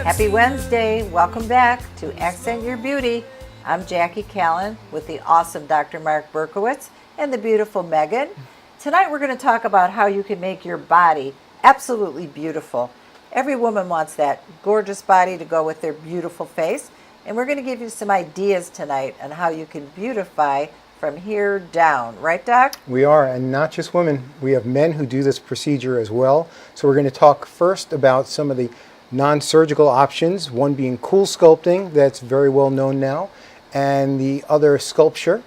Happy Wednesday. Welcome back to Accent Your Beauty. I'm Jackie Callan with the awesome Dr. Mark Berkowitz and the beautiful Megan. Tonight we're going to talk about how you can make your body absolutely beautiful. Every woman wants that gorgeous body to go with their beautiful face, and we're going to give you some ideas tonight on how you can beautify from here down. Right, Doc? We are, and not just women. We have men who do this procedure as well. So we're going to talk first about some of the non-surgical options, one being Cool Sculpting, that's very well known now, and the other Sculpture.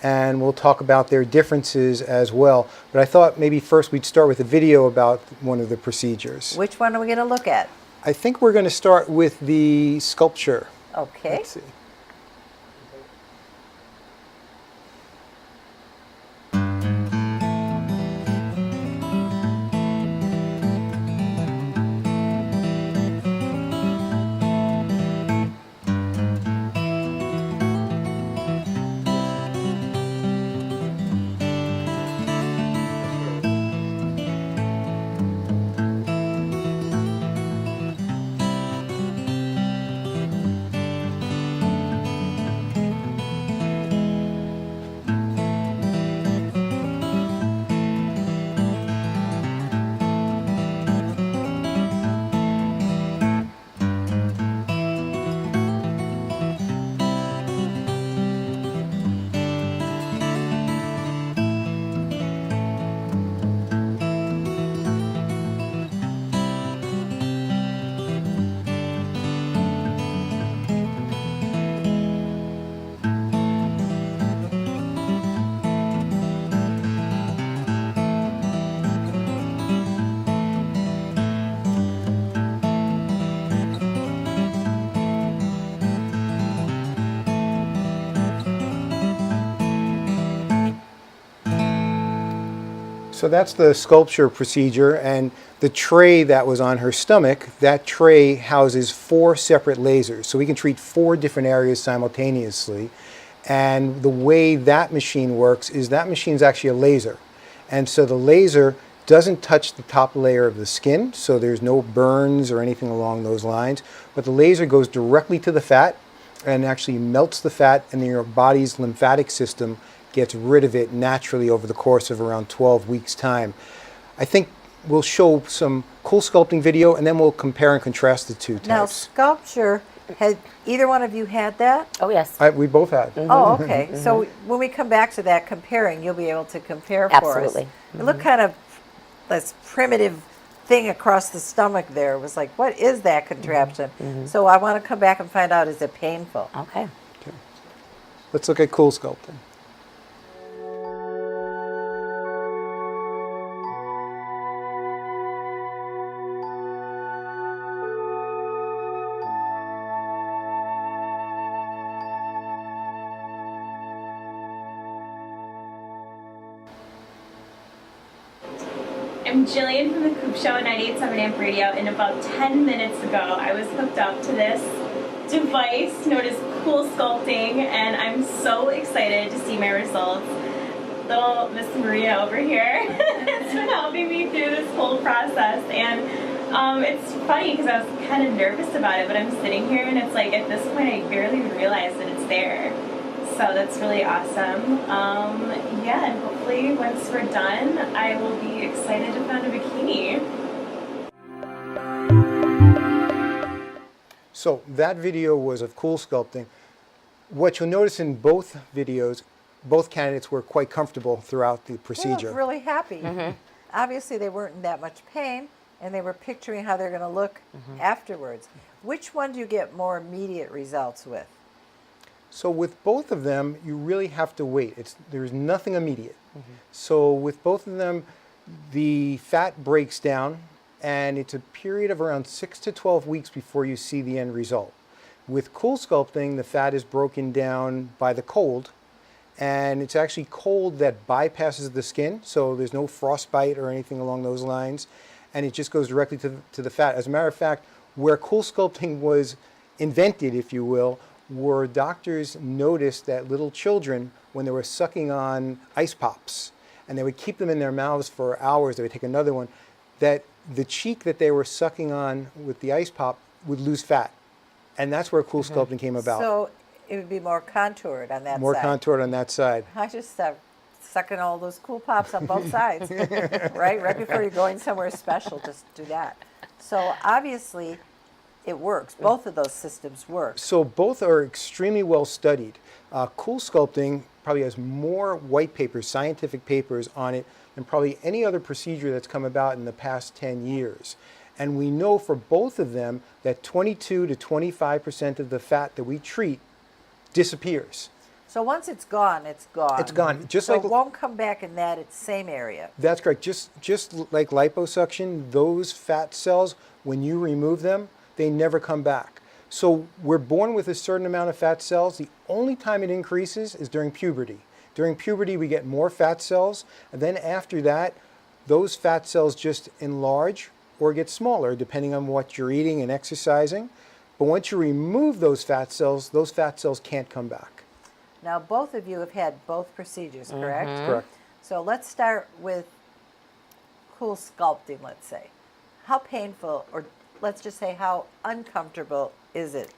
And we'll talk about their differences as well. But I thought maybe first we'd start with a video about one of the procedures. Which one are we going to look at? I think we're going to start with the Sculpture. Okay. Let's see. So that's the Sculpture procedure, and the tray that was on her stomach, that tray houses 4 separate lasers. So we can treat 4 different areas simultaneously. And the way that machine works is that machine is actually a laser. And so the laser doesn't touch the top layer of the skin, so there's no burns or anything along those lines. But the laser goes directly to the fat and actually melts the fat, and your body's lymphatic system gets rid of it naturally over the course of around 12 weeks' time. I think we'll show some Cool Sculpting video, and then we'll compare and contrast the two types. Now, Sculpture, had either one of you had that? Oh, yes. We both had. Mm-hmm. Oh, okay. Mm-hmm. So when we come back to that comparing, you'll be able to compare for us. Absolutely. Mm-hmm. It looked kind of this primitive thing across the stomach there. It was like, what is that contraption? Mm-hmm. So I want to come back and find out, is it painful? Okay. Let's look at Cool Sculpting. I'm Jillian from the Coop Show at 98.7 Amp Radio, and about 10 minutes ago I was hooked up to this device known as Cool Sculpting, and I'm so excited to see my results. Little Miss Maria over here has been helping me through this whole process, and it's funny because I was kind of nervous about it, but I'm sitting here and it's like at this point I barely even realize that it's there. So that's really awesome. Yeah, and hopefully once we're done, I will be excited to find a bikini. So that video was of Cool Sculpting. What you'll notice in both videos, both candidates were quite comfortable throughout the procedure. They looked really happy. Mm-hmm. Obviously, they weren't in that much pain, and they were picturing how they're going to look afterwards. Which one do you get more immediate results with? So with both of them, you really have to wait. There's nothing immediate. So with both of them, the fat breaks down, and it's a period of around 6 to 12 weeks before you see the end result. With Cool Sculpting, the fat is broken down by the cold, and it's actually cold that bypasses the skin, so there's no frostbite or anything along those lines, and it just goes directly to the fat. As a matter of fact, where Cool Sculpting was invented, if you will, were doctors noticed that little children, when they were sucking on ice pops, and they would keep them in their mouths for hours, they would take another one, that the cheek that they were sucking on with the ice pop would lose fat. And that's where Cool Sculpting came about. So it would be more contoured on that More side. contoured on that side. I just start sucking all those cool pops on both sides, right? Right before you're going somewhere special, just do that. So obviously it works. Both of those systems work. So both are extremely well studied. Cool Sculpting probably has more white papers, scientific papers on it than probably any other procedure that's come about in the past 10 years. And we know for both of them that 22 to 25% of the fat that we treat disappears. So once it's gone, it's gone. It's gone. Just so like it won't come back in that same area. That's correct. Just like liposuction, those fat cells, when you remove them, they never come back. So we're born with a certain amount of fat cells. The only time it increases is during puberty. During puberty, we get more fat cells, and then after that, those fat cells just enlarge or get smaller, depending on what you're eating and exercising. But once you remove those fat cells can't come back. Now, both of you have had both procedures, correct? Correct. So let's start with Cool Sculpting, let's say. How painful, or let's just say how uncomfortable is it?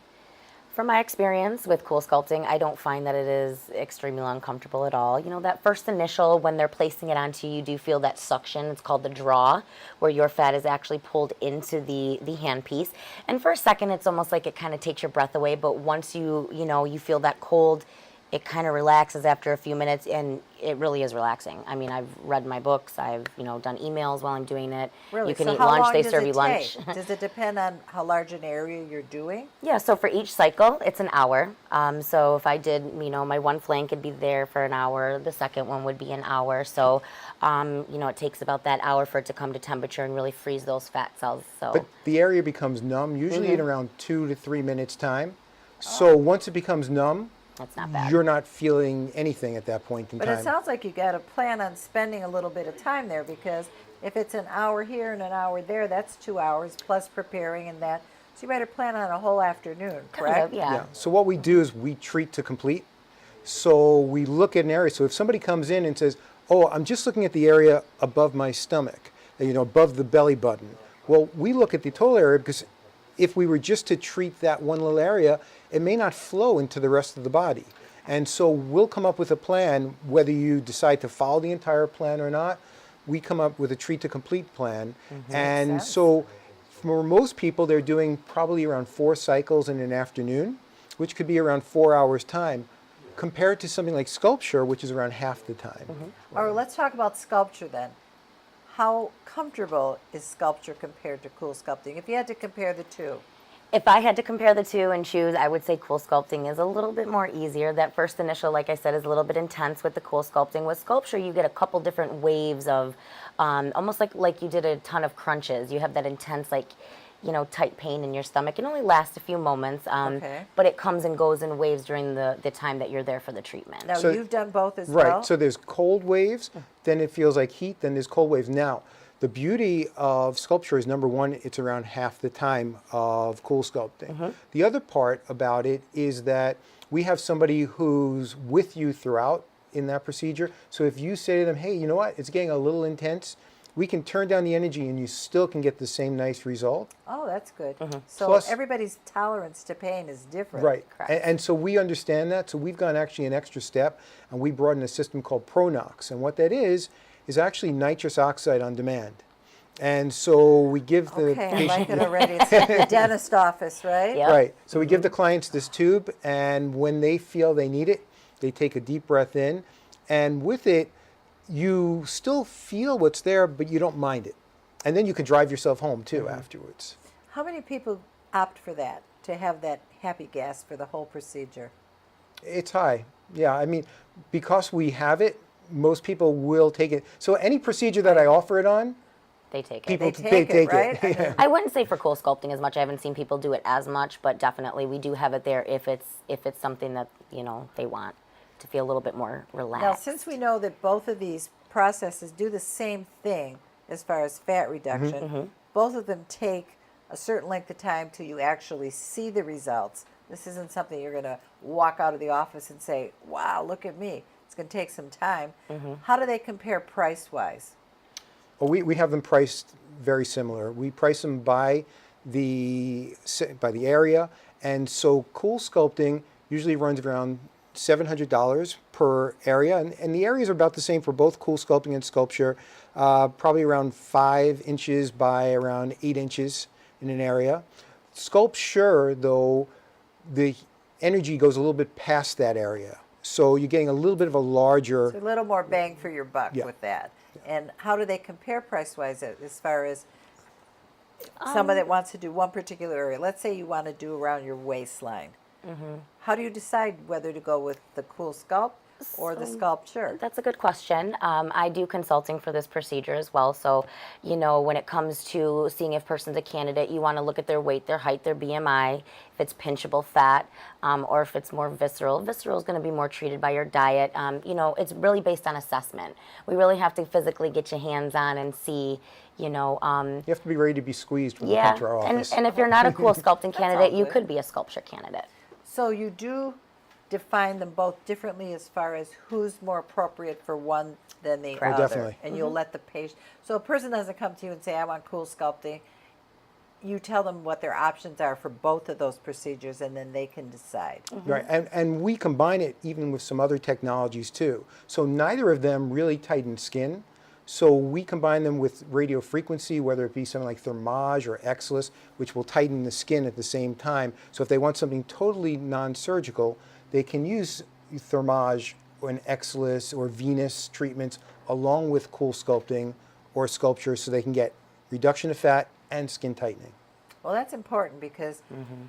From my experience with Cool Sculpting, I don't find that it is extremely uncomfortable at all. You know, that first initial, when they're placing it onto you, you do feel that suction. It's called the draw, where your fat is actually pulled into the handpiece. And for a second, it's almost like it kind of takes your breath away. But once you feel that cold, it kind of relaxes after a few minutes, and it really is relaxing. I mean, I've read my books, I've done emails while I'm doing it. Really? You can So eat how lunch, long they does serve it you lunch. take? Does it depend on how large an area you're doing? Yeah, so for each cycle, it's an hour. So if I did, my one flank would be there for an hour, the second one would be an hour. So, it takes about that hour for it to come to temperature and really freeze those fat cells. So. But the area becomes numb, usually in around 2 to 3 minutes time. So once it becomes numb, That's not bad. you're not feeling anything at that point in But time. it sounds like you got to plan on spending a little bit of time there, because if it's an hour here and an hour there, that's 2 hours plus preparing and that. So you better plan on a whole afternoon, correct? Kind of, yeah. So what we do is we treat to complete. So we look at an area. So if somebody comes in and says, "Oh, I'm just looking at the area above my stomach, above the belly button." Well, we look at the total area, because if we were just to treat that one little area, it may not flow into the rest of the body. And so we'll come up with a plan, whether you decide to follow the entire plan or not. We come up with a treat to complete plan. And Makes sense. so for most people, they're doing probably around 4 cycles in an afternoon, which could be around 4 hours time, compared to something like sculpture, which is around half the time. All right, let's talk about sculpture then. How comfortable is sculpture compared to Cool Sculpting? If you had to compare the two. If I had to compare the two and choose, I would say Cool Sculpting is a little bit more easier. That first initial, like I said, is a little bit intense with the Cool Sculpting. With Sculpture, you get a couple different waves of, almost like you did a ton of crunches. You have that intense, tight pain in your stomach. It only lasts a few moments, Okay. but it comes and goes in waves during the time that you're there for the treatment. Now, So- you've done both as Right. well? So there's cold waves, then it feels like heat, then there's cold waves. Now, the beauty of sculpture is, number one, it's around half the time of Cool Sculpting. The other part about it is that we have somebody who's with you throughout in that procedure. So if you say to them, "Hey, you know what? It's getting a little intense," we can turn down the energy and you still can get the same nice result. Oh, that's good. So Plus- everybody's tolerance to pain is different. Right. Correct. And so we understand that. So we've gone actually an extra step, and we brought in a system called Pronox. And what that is actually nitrous oxide on demand. And so we give the Okay, I patient... like it already. It's like the dentist office, right? Yep. Right. So we give the clients this tube, and when they feel they need it, they take a deep breath in. And with it, you still feel what's there, but you don't mind it. And then you can drive yourself home, too, afterwards. How many people opt for that, to have that happy gas for the whole procedure? It's high. Yeah, I mean, because we have it, most people will take it. So any procedure that I offer it on, They take it. people They take it, right? I Yeah. mean, I wouldn't say for Cool Sculpting as much. I haven't seen people do it as much, but definitely we do have it there if it's something that they want to feel a little bit more relaxed. Now, since we know that both of these processes do the same thing as far as fat reduction, both of them take a certain length of time till you actually see the results. This isn't something you're going to walk out of the office and say, "Wow, look at me." It's going to take some time. How do they compare price-wise? Oh, we have them priced very similar. We price them by the area, and so Cool Sculpting usually runs around $700 per area, and the areas are about the same for both Cool Sculpting and Sculpture, probably around 5 inches by around 8 inches in an area. Sculpture, though, the energy goes a little bit past that area, so you're getting a little bit of a larger. It's a little more bang for your buck Yeah. with that. And how do they compare price-wise as far as someone that wants to do one particular area? Let's say you want to do around your waistline. How do you decide whether to go with the Cool Sculpt or the Sculpture? That's a good question. I do consulting for this procedure as well. So, you know, when it comes to seeing if a person's a candidate, you want to look at their weight, their height, their BMI, if it's pinchable fat, or if it's more visceral. Visceral is going to be more treated by your diet. You know, it's really based on assessment. We really have to physically get your hands on and see, you know. You have to be ready to be squeezed when you come to our office. And if you're not a Cool Sculpting candidate, you good. could be a Sculpture candidate. So you do define them both differently as far as who's more appropriate for one than the Correct. other. Definitely. And you'll let the patient, so a person doesn't come to you and say, I want Cool Sculpting. You tell them what their options are for both of those procedures, and then they can decide. Right, and we combine it even with some other technologies too. So neither of them really tighten skin. So we combine them with radio frequency, whether it be something like Thermage or Exilus, which will tighten the skin at the same time. So if they want something totally non-surgical, they can use Thermage or an Exilus or Venus treatments along with Cool Sculpting or Sculpture, so they can get reduction of fat and skin tightening. Well, that's important because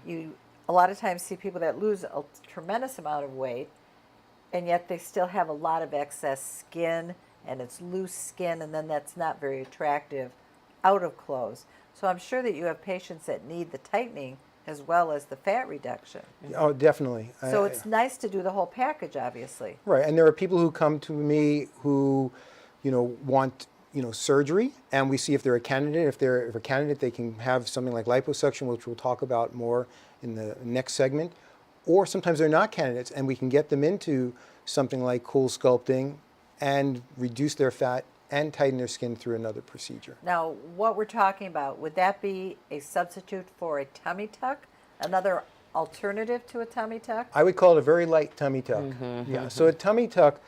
you a lot of times see people that lose a tremendous amount of weight, and yet they still have a lot of excess skin, and it's loose skin, and then that's not very attractive out of clothes. So I'm sure that you have patients that need the tightening as well as the fat reduction. Oh, definitely. So it's nice to do the whole package, obviously. Right, and there are people who come to me who, you know, want, you know, surgery, and we see if they're a candidate. If they're a candidate, they can have something like liposuction, which we'll talk about more in the next segment. Or sometimes they're not candidates, and we can get them into something like Cool Sculpting and reduce their fat and tighten their skin through another procedure. Now, what we're talking about, would that be a substitute for a tummy tuck? Another alternative to a tummy tuck? I would call it a very light tummy tuck. Yeah, so a tummy tuck,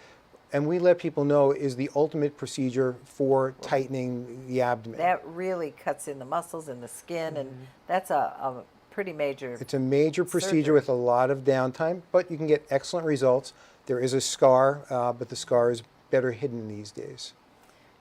and we let people know, is the ultimate procedure for tightening the abdomen. That really cuts in the muscles and the skin, and that's a pretty major. It's a major procedure surgery. with a lot of downtime, but you can get excellent results. There is a scar, but the scar is better hidden these days.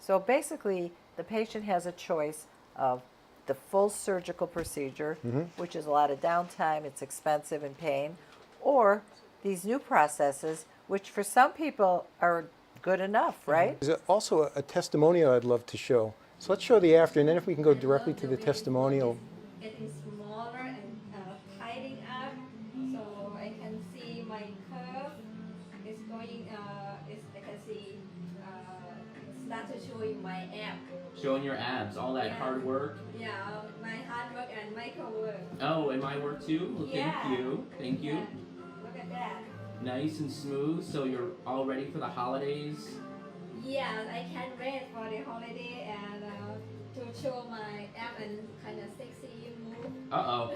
So basically, the patient has a choice of the full surgical procedure, which is a lot of downtime, it's expensive and pain, or these new processes, which for some people are good enough, right? There's also a testimonial I'd love to show. So let's show the after, and then if we can go directly to the testimonial. Getting smaller and tightening up, so I can see my curve is going. I can see start to showing my ab. Showing your abs, all that hard work. Yeah, my hard work and Michael work. Oh, and my work too? Well, Yeah. thank you. Thank you. Yeah. Look at that. Nice and smooth, so you're all ready for the holidays. Yeah, I can't wait for the holiday and to show my ab and kind of sexy move Uh-oh.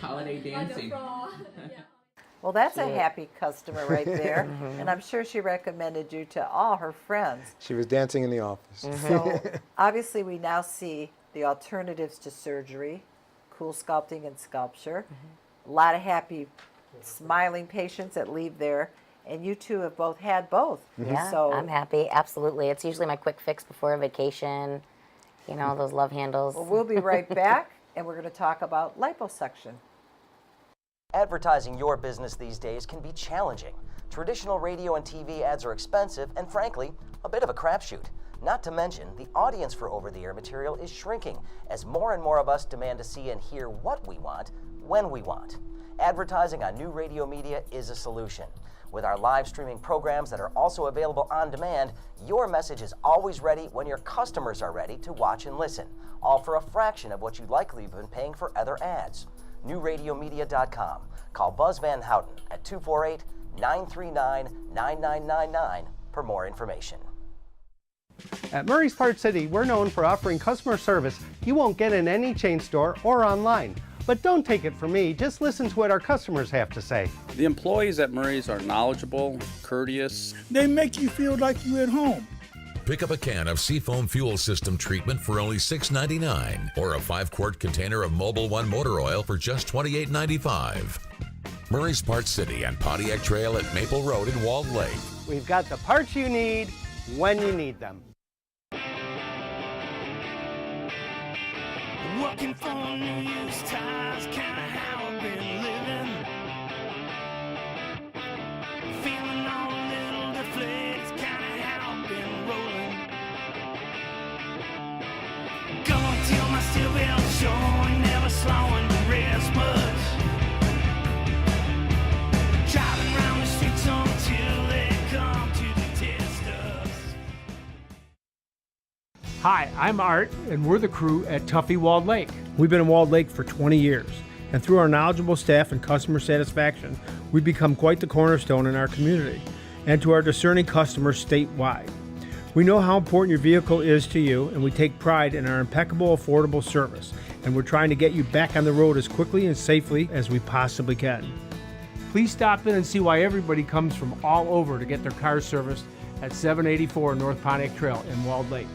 Holiday on the dancing. floor. Yeah. Well, that's a happy customer right there, and I'm sure she recommended you to all her friends. She was dancing in the office. So obviously we now see the alternatives to surgery, Cool Sculpting and Sculpture. A lot of happy, smiling patients that leave there, and you two have both had both. Yeah, So I'm happy. Absolutely. It's usually my quick fix before a vacation. You know, those love handles. well, we'll be right back, and we're going to talk about liposuction. Advertising your business these days can be challenging. Traditional radio and TV ads are expensive and, frankly, a bit of a crapshoot. Not to mention, the audience for over-the-air material is shrinking as more and more of us demand to see and hear what we want, when we want. Advertising on new radio media is a solution. With our live streaming programs that are also available on demand, your message is always ready when your customers are ready to watch and listen, all for a fraction of what you'd likely have been paying for other ads. NewRadioMedia.com. Call Buzz Van Houten at 248-939-9999 for more information. At Murray's Part City, we're known for offering customer service you won't get in any chain store or online. But don't take it from me, just listen to what our customers have to say. The employees at Murray's are knowledgeable, courteous. They make you feel like you're at home. Pick up a can of Seafoam Fuel System treatment for only $6.99 or a 5-quart container of Mobil 1 motor oil for just $28.95. Murray's Part City and Pontiac Trail at Maple Road in Walled Lake. We've got the parts you need when you need them. Working for New Year's ties, kinda how I've been living. Feeling all a little deflated, kinda how I've been rolling. Going till my steel belt showing, never slowing to rest much. Driving around the streets until they come to detest us. Hi, I'm Art, and we're the crew at Tuffy Walled Lake. We've been in Walled Lake for 20 years, and through our knowledgeable staff and customer satisfaction, we've become quite the cornerstone in our community, and to our discerning customers statewide. We know how important your vehicle is to you, and we take pride in our impeccable, affordable service, and we're trying to get you back on the road as quickly and safely as we possibly can. Please stop in and see why everybody comes from all over to get their cars serviced at 784 North Pontiac Trail in Walled Lake.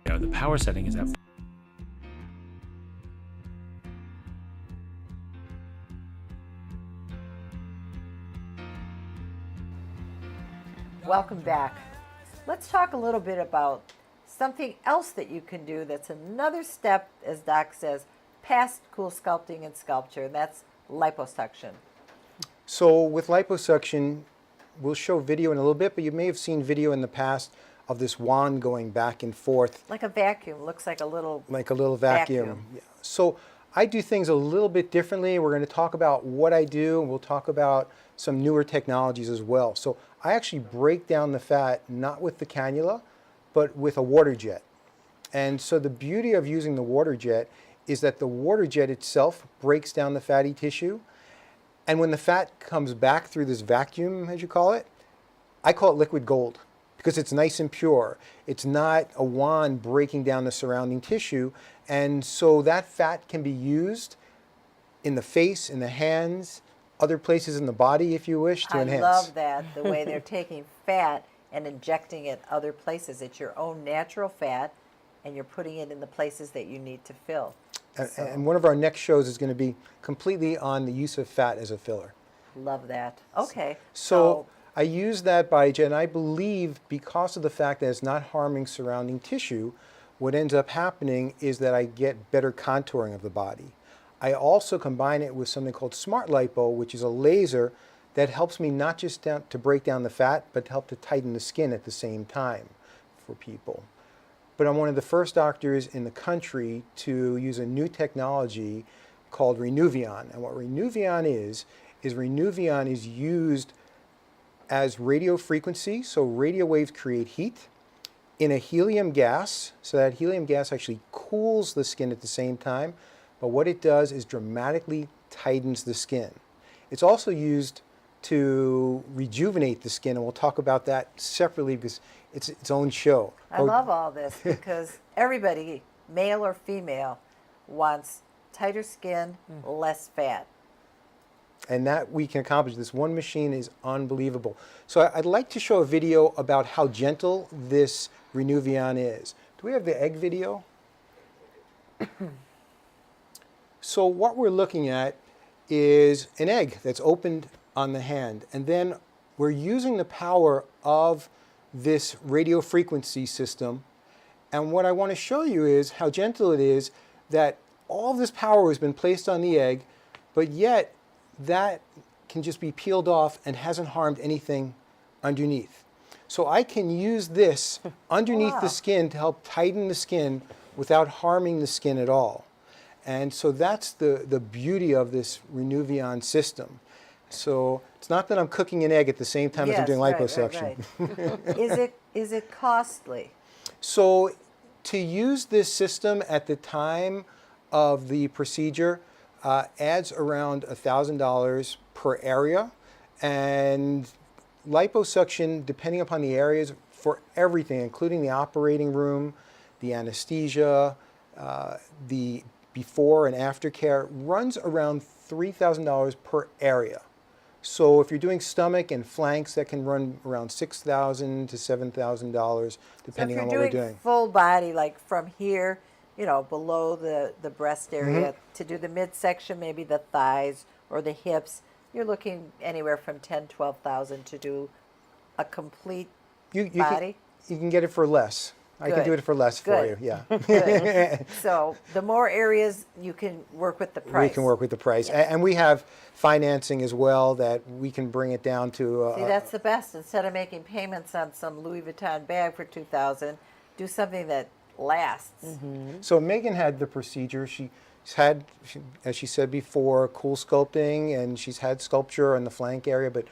The power setting is at Welcome back. Let's talk a little bit about something else that you can do that's another step, as Doc says, past Cool Sculpting and Sculpture, and that's liposuction. So with liposuction, we'll show video in a little bit, but you may have seen video in the past of this wand going back and forth. Like a vacuum, looks like a little vacuum. Yeah. So I do things a little bit differently. We're going to talk about what I do, and we'll talk about some newer technologies as well. So I actually break down the fat, not with the cannula, but with a water jet. And so the beauty of using the water jet is that the water jet itself breaks down the fatty tissue. And when the fat comes back through this vacuum, as you call it, I call it liquid gold, because it's nice and pure. It's not a wand breaking down the surrounding tissue. And so that fat can be used in the face, in the hands, other places in the body if you wish to enhance. I love that, the way they're taking fat and injecting it other places. It's your own natural fat, and you're putting it in the places that you need to fill. And one of our next shows is going to be completely on the use of fat as a filler. Love that. Okay. So I use that biojet, and I believe because of the fact that it's not harming surrounding tissue, what ends up happening is that I get better contouring of the body. I also combine it with something called Smart Lipo, which is a laser that helps me not just to break down the fat, but to help to tighten the skin at the same time for people. But I'm one of the first doctors in the country to use a new technology called Renuvion. And what Renuvion is Renuvion is used as radio frequency, so radio waves create heat in a helium gas, so that helium gas actually cools the skin at the same time, but what it does is dramatically tightens the skin. It's also used to rejuvenate the skin, and we'll talk about that separately because it's its own show. I love all this because everybody, male or female, wants tighter skin, less fat. And that we can accomplish. This one machine is unbelievable. So I'd like to show a video about how gentle this Renuvion is. Do we have the egg video? So what we're looking at is an egg that's opened on the hand. And then we're using the power of this radio frequency system. And what I want to show you is how gentle it is, that all of this power has been placed on the egg, but yet that can just be peeled off and hasn't harmed anything underneath. So I can use this underneath the skin to help tighten the skin without harming the skin at all. And so that's the beauty of this Renuvion system. So it's not that I'm cooking an egg at the same time as I'm doing liposuction. Right. Is it costly? So to use this system at the time of the procedure adds around $1,000 per area, and liposuction, depending upon the areas, for everything, including the operating room, the anesthesia, the before and after care, runs around $3,000 per area. So if you're doing stomach and flanks, that can run around $6,000 to $7,000, depending on what we're doing. So if you're doing full body, like from here, you know, below the breast area, to do the midsection, maybe the thighs or the hips, you're looking anywhere from $10,000, $12,000 to do a complete body. You can get it for less. I can do it for less for you, yeah. Good. So the more areas, you can work with the price. We can work with the price. And we have financing as well that we can bring it down to. See, that's the best. Instead of making payments on some Louis Vuitton bag for $2,000, do something that lasts. So Megan had the procedure. She's had, as she said before, Cool Sculpting, and she's had Sculptra in the flank area, but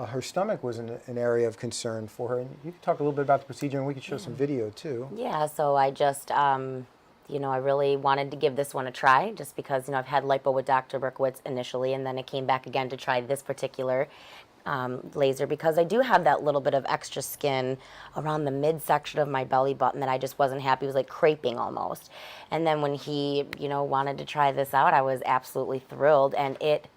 her stomach was an area of concern for her. And you could talk a little bit about the procedure, and we could show some video too. Yeah, so I just, you know, I really wanted to give this one a try just because, you know, I've had lipo with Dr. Berkowitz initially, and then I came back again to try this particular laser because I do have that little bit of extra skin around the midsection of my belly button that I just wasn't happy. It was like creping almost. And then when he, you know, wanted to try this out, I was absolutely thrilled, and it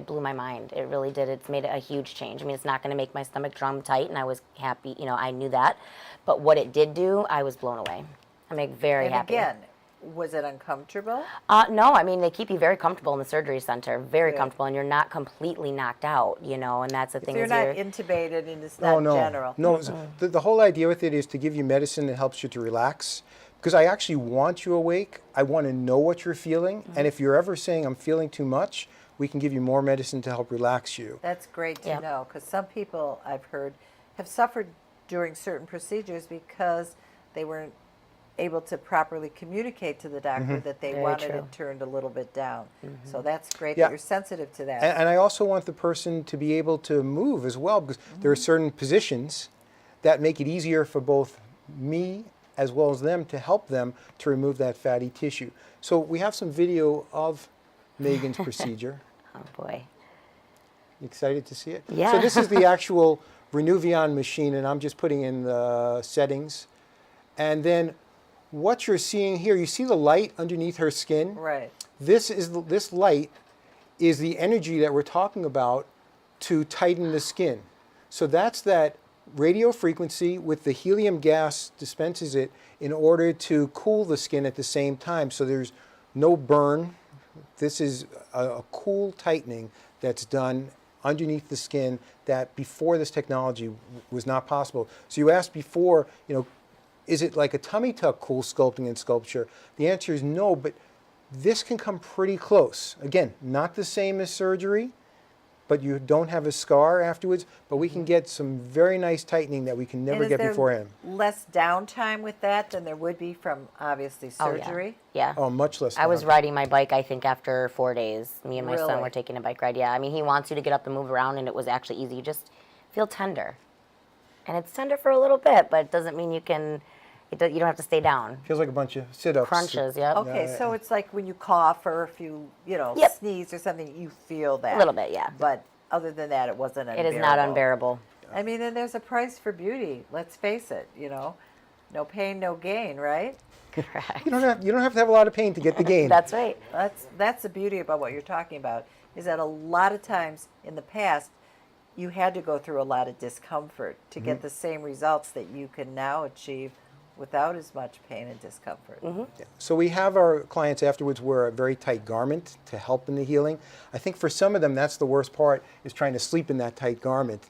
blew my mind. It really did. It's made a huge change. I mean, it's not going to make my stomach drum tight, and I was happy. You know, I knew that. But what it did do, I was blown away. I'm like very happy. And again, was it uncomfortable? No, I mean, they keep you very comfortable in the surgery center, very comfortable, and you're not completely knocked out, you know, and that's the thing. So you're not intubated and it's not general. No, the whole idea with it is to give you medicine that helps you to relax. Because I actually want you awake. I want to know what you're feeling. And if you're ever saying, I'm feeling too much, we can give you more medicine to help relax you. That's great to know, because some people I've heard have suffered during certain procedures because they weren't able to properly communicate to the doctor that they wanted it turned a little bit down. So that's great that you're sensitive to that. And I also want the person to be able to move as well, because there are certain positions that make it easier for both me as well as them to help them to remove that fatty tissue. So we have some video of Megan's procedure. Oh boy. You excited to see it? Yeah. So this is the actual Renuvion machine, and I'm just putting in the settings. And then what you're seeing here, you see the light underneath her skin? Right. This light is the energy that we're talking about to tighten the skin. So that's that radio frequency with the helium gas dispenses it in order to cool the skin at the same time. So there's no burn. This is a cool tightening that's done underneath the skin that before this technology was not possible. So you asked before, you know, is it like a tummy tuck Cool Sculpting and Sculpture? The answer is no, but this can come pretty close. Again, not the same as surgery, but you don't have a scar afterwards, but we can get some very nice tightening that we can never get beforehand. Less downtime with that than there would be from obviously surgery? Yeah. Oh, much less. I was riding my bike, I think, after 4 days. Me and my son Really? were taking a bike ride. Yeah, I mean, he wants you to get up and move around, and it was actually easy. You just feel tender. And it's tender for a little bit, but it doesn't mean you can, you don't have to stay down. Feels like a bunch of sit-ups. Crunches, yep. Okay, so it's like when you cough or if you, sneeze or something, you feel that. A little bit, yeah. But other than that, it wasn't unbearable. It is not unbearable. I mean, and there's a price for beauty. Let's face it, you know. No pain, no gain, right? Correct. You don't have to have a lot of pain to get the gain. That's right. That's the beauty about what you're talking about, is that a lot of times in the past, you had to go through a lot of discomfort to get the same results that you can now achieve without as much pain and discomfort. Yeah. So we have our clients afterwards wear a very tight garment to help in the healing. I think for some of them, that's the worst part, is trying to sleep in that tight garment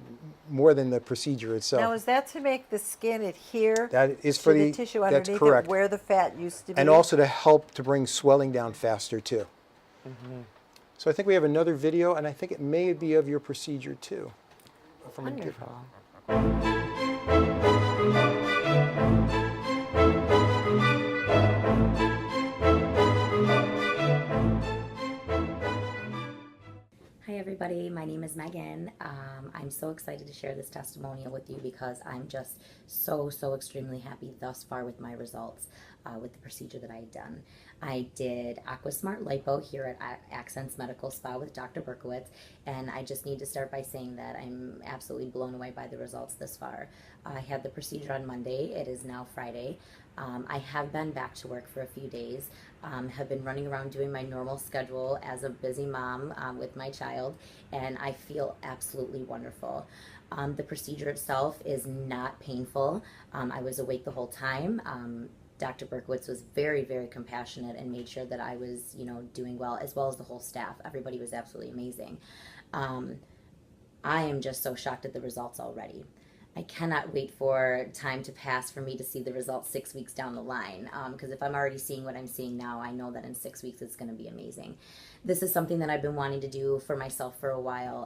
more than the procedure itself. Now, is that to make the skin adhere That is to for the tissue underneath that's correct. it where the fat used to be? And also to help to bring swelling down faster too. So I think we have another video, and I think it may be of your procedure too. Wonderful. Hi everybody, my name name is Megan. I'm so excited to share this testimonial with you because I'm just so extremely happy thus far with my results with the procedure that I had done. I did Aquasmart Lipo here at Accents Medical Spa with Dr. Berkowitz, and I just need to start by saying that I'm absolutely blown away by the results this far. I had the procedure on Monday. It is now Friday. I have been back to work for a few days, have been running around doing my normal schedule as a busy mom with my child, and I feel absolutely wonderful. The procedure itself is not painful. I was awake the whole time. Dr. Berkowitz was very compassionate and made sure that I was, doing well, as well as the whole staff. Everybody was absolutely amazing. I am just so shocked at the results already. I cannot wait for time to pass for me to see the results 6 weeks down the line, because if I'm already seeing what I'm seeing now, I know that in 6 weeks it's going to be amazing. This is something that I've been wanting to do for myself for a while,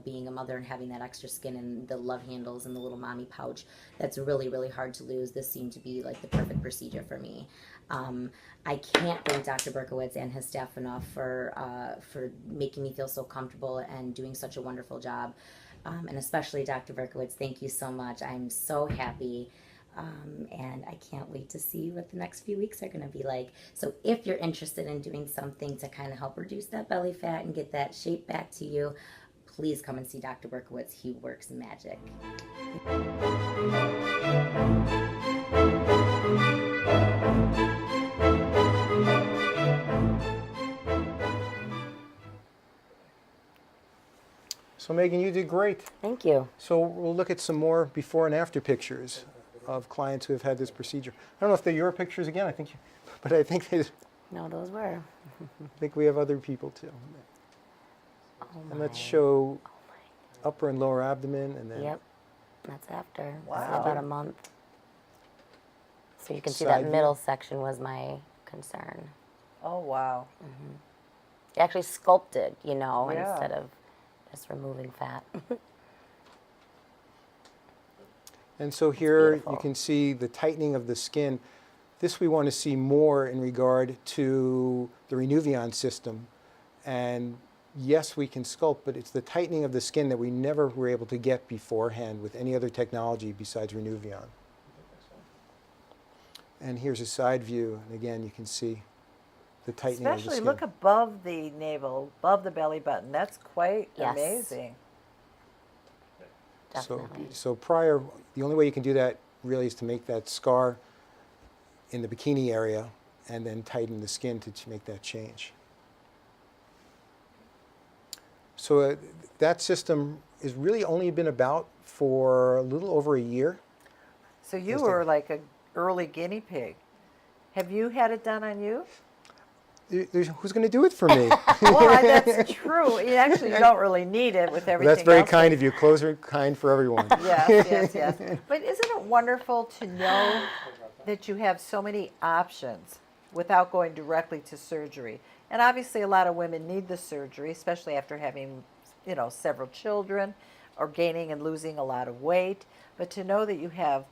being a mother and having that extra skin and the love handles and the little mommy pouch. That's really hard to lose. This seemed to be like the perfect procedure for me. I can't thank Dr. Berkowitz and his staff enough for making me feel so comfortable and doing such a wonderful job. And especially Dr. Berkowitz, thank you so much. I'm so happy, and I can't wait to see what the next few weeks are going to be like. So if you're interested in doing something to kind of help reduce that belly fat and get that shape back to you, please come and see Dr. Berkowitz. He works magic. So Megan, you did great. Thank you. So we'll look at some more before and after pictures of clients who have had this procedure. I don't know if they're your pictures again, I think they, No, those were. I think we have other people too. And let's show upper and lower abdomen, and then Yep, that's after. Wow. About a month. So you can see Side that view. middle section was my concern. Oh, wow. It actually sculpted, Yeah. instead of just removing fat. And so here beautiful. you can see the tightening of the skin. This we want to see more in regard to the Renuvion system. And yes, we can sculpt, but it's the tightening of the skin that we never were able to get beforehand with any other technology besides Renuvion. And here's a side view, and again you can see the tightening of the Especially skin. look above the navel, above the belly button. That's quite Yes. amazing. Definitely. So prior, the only way you can do that really is to make that scar in the bikini area and then tighten the skin to make that change. So that system has really only been about for a little over a year. So you were like an early guinea pig. Have you had it done on you? Who's going to do it for me? Well, that's true. You actually don't really need it with everything That's very else. kind of you. Clothes are kind for everyone. Yes. But isn't it wonderful to know that you have so many options without going directly to surgery? And obviously a lot of women need the surgery, especially after having, several children or gaining and losing a lot of weight. But to know that you have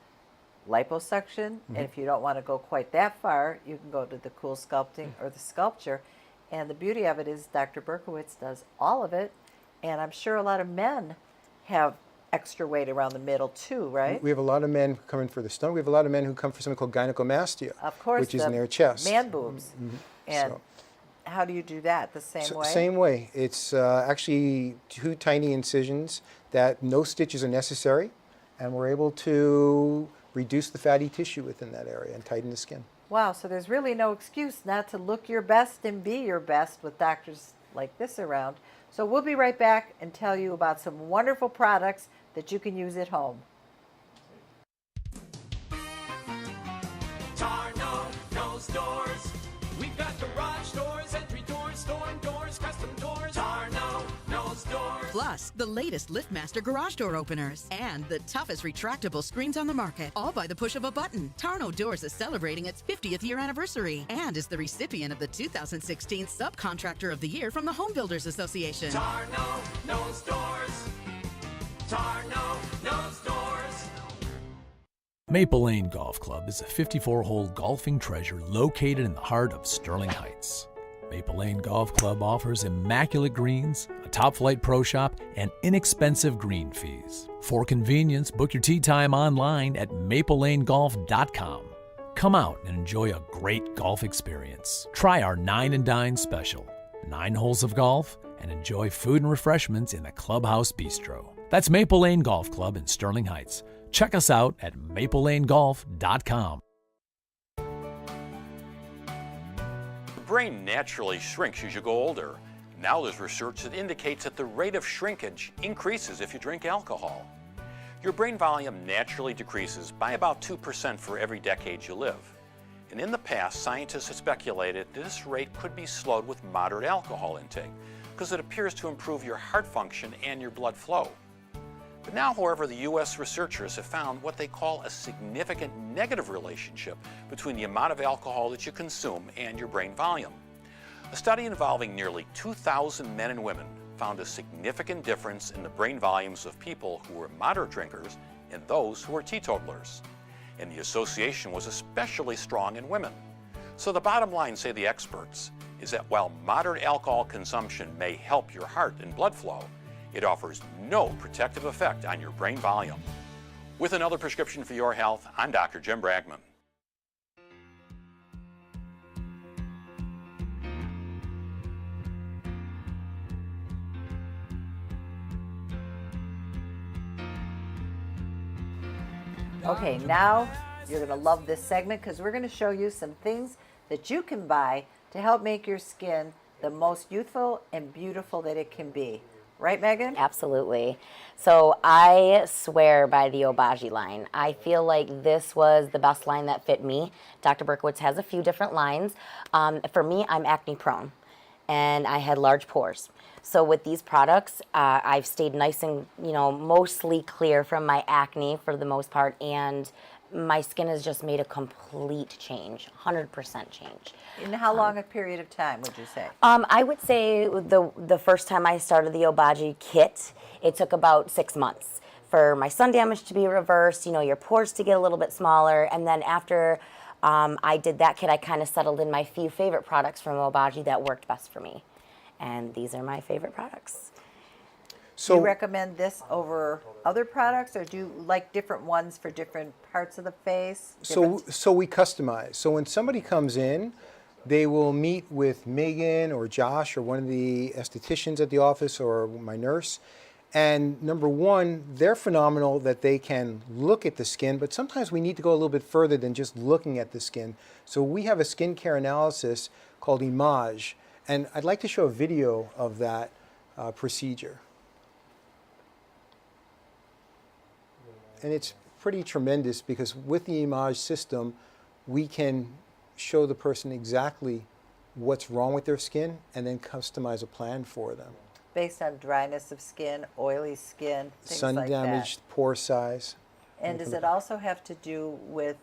liposuction, and if you don't want to go quite that far, you can go to the Cool Sculpting or the Sculpture. And the beauty of it is Dr. Berkowitz does all of it, and I'm sure a lot of men have extra weight around the middle too, right? We have a lot of men who come in for the stomach. We have a lot of men who come for something called gynecomastia, Of course, which is the in their chest. man boobs. And So- how do you do that? The same way? Same way. It's actually 2 tiny incisions that no stitches are necessary, and we're able to reduce the fatty tissue within that area and tighten the skin. Wow, so there's really no excuse not to look your best and be your best with doctors like this around. So we'll be right back and tell you about some wonderful products that you can use at home. Tarno knows doors. We've got garage doors, entry doors, storm doors, custom doors. Tarno knows doors. Plus, the latest LiftMaster garage door openers and the toughest retractable screens on the market, all by the push of a button. Tarno Doors is celebrating its 50th year anniversary and is the recipient of the 2016 Subcontractor of the Year from the Home Builders Association. Tarno knows doors. Tarno knows doors. Maple Lane Golf Club is a 54-hole golfing treasure located in the heart of Sterling Heights. Maple Lane Golf Club offers immaculate greens, a top-flight pro shop, and inexpensive green fees. For convenience, book your tee time online at maplelanegolf.com. Come out and enjoy a great golf experience. Try our 9 and Dine special, 9 holes of golf, and enjoy food and refreshments in the Clubhouse Bistro. That's Maple Lane Golf Club in Sterling Heights. Check us out at maplelanegolf.com. The brain naturally shrinks as you go older. Now there's research that indicates that the rate of shrinkage increases if you drink alcohol. Your brain volume naturally decreases by about 2% for every decade you live. And in the past, scientists have speculated this rate could be slowed with moderate alcohol intake, because it appears to improve your heart function and your blood flow. But now, however, the US researchers have found what they call a significant negative relationship between the amount of alcohol that you consume and your brain volume. A study involving nearly 2,000 men and women found a significant difference in the brain volumes of people who were moderate drinkers and those who were teetotalers. And the association was especially strong in women. So the bottom line, say the experts, is that while moderate alcohol consumption may help your heart and blood flow, it offers no protective effect on your brain volume. With another prescription for your health, I'm Dr. Jim Bragman. Okay, now you're going to love this segment because we're going to show you some things that you can buy to help make your skin the most youthful and beautiful that it can be. Right, Megan? Absolutely. So I swear by the Obagi line. I feel like this was the best line that fit me. Dr. Berkowitz has a few different lines. For me, I'm acne prone and I had large pores. So with these products, I've stayed nice and, mostly clear from my acne for the most part, and my skin has just made a complete change, 100% change. In how long a period of time would you say? I would say the first time I started the Obagi kit, it took about 6 months for my sun damage to be reversed, your pores to get a little bit smaller, and then after I did that kit, I kind of settled in my few favorite products from Obagi that worked best for me. And these are my favorite products. So, do you recommend this over other products, or do you like different ones for different parts of the face? So we customize. So when somebody comes in, they will meet with Megan or Josh or one of the estheticians at the office or my nurse. And number one, they're phenomenal that they can look at the skin, but sometimes we need to go a little bit further than just looking at the skin. So we have a skincare analysis called Image, and I'd like to show a video of that procedure. And it's pretty tremendous because with the Image system, we can show the person exactly what's wrong with their skin and then customize a plan for them. Based on dryness of skin, oily skin, things sun like damage, that. Pore size. And does it also have to do with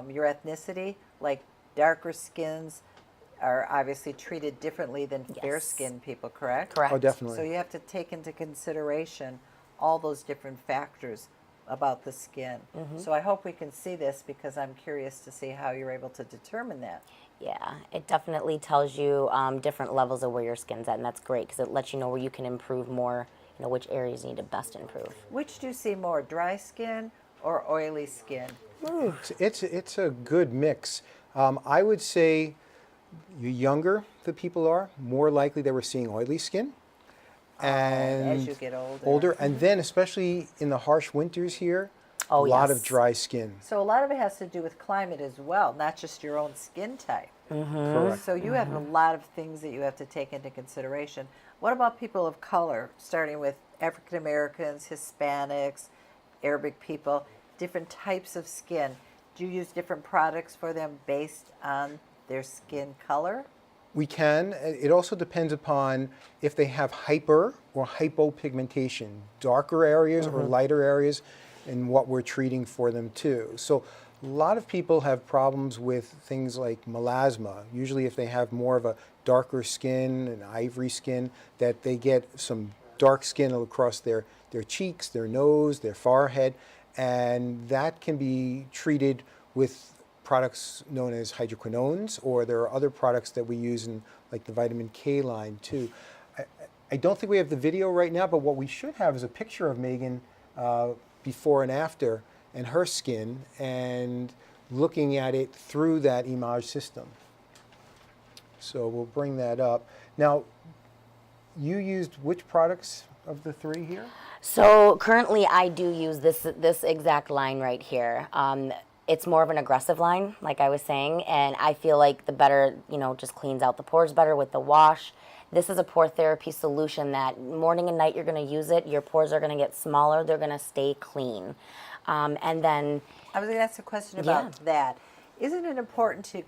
your ethnicity? Like darker skins are obviously treated differently than fair-skinned people, correct? Correct. Oh, definitely. So you have to take into consideration all those different factors about the skin. So I hope we can see this because I'm curious to see how you're able to determine that. Yeah, it definitely tells you different levels of where your skin's at, and that's great because it lets you know where you can improve more, which areas you need to best improve. Which do you see more, dry skin or oily skin? It's a good mix. I would say the younger the people are, more likely that we're seeing oily skin. And as you get older. And then especially in the harsh winters here, a Oh, lot yes. of dry skin. So a lot of it has to do with climate as well, not just your own skin type. Correct. So you have a lot of things that you have to take into consideration. What about people of color, starting with African Americans, Hispanics, Arabic people, different types of skin? Do you use different products for them based on their skin color? We can. It also depends upon if they have hyper or hypopigmentation, darker areas or lighter areas, and what we're treating for them too. So a lot of people have problems with things like melasma. Usually if they have more of a darker skin, an ivory skin, that they get some dark skin across their cheeks, their nose, their forehead, and that can be treated with products known as hydroquinones, or there are other products that we use in like the vitamin K line too. I don't think we have the video right now, but what we should have is a picture of Megan before and after and her skin, and looking at it through that image system. So we'll bring that up. Now, you used which products of the three here? So currently I do use this exact line right here. It's more of an aggressive line, like I was saying, and I feel like the better, just cleans out the pores better with the wash. This is a pore therapy solution that morning and night you're going to use it. Your pores are going to get smaller. They're going to stay clean. And then... I was going to ask a question about that. Isn't it important to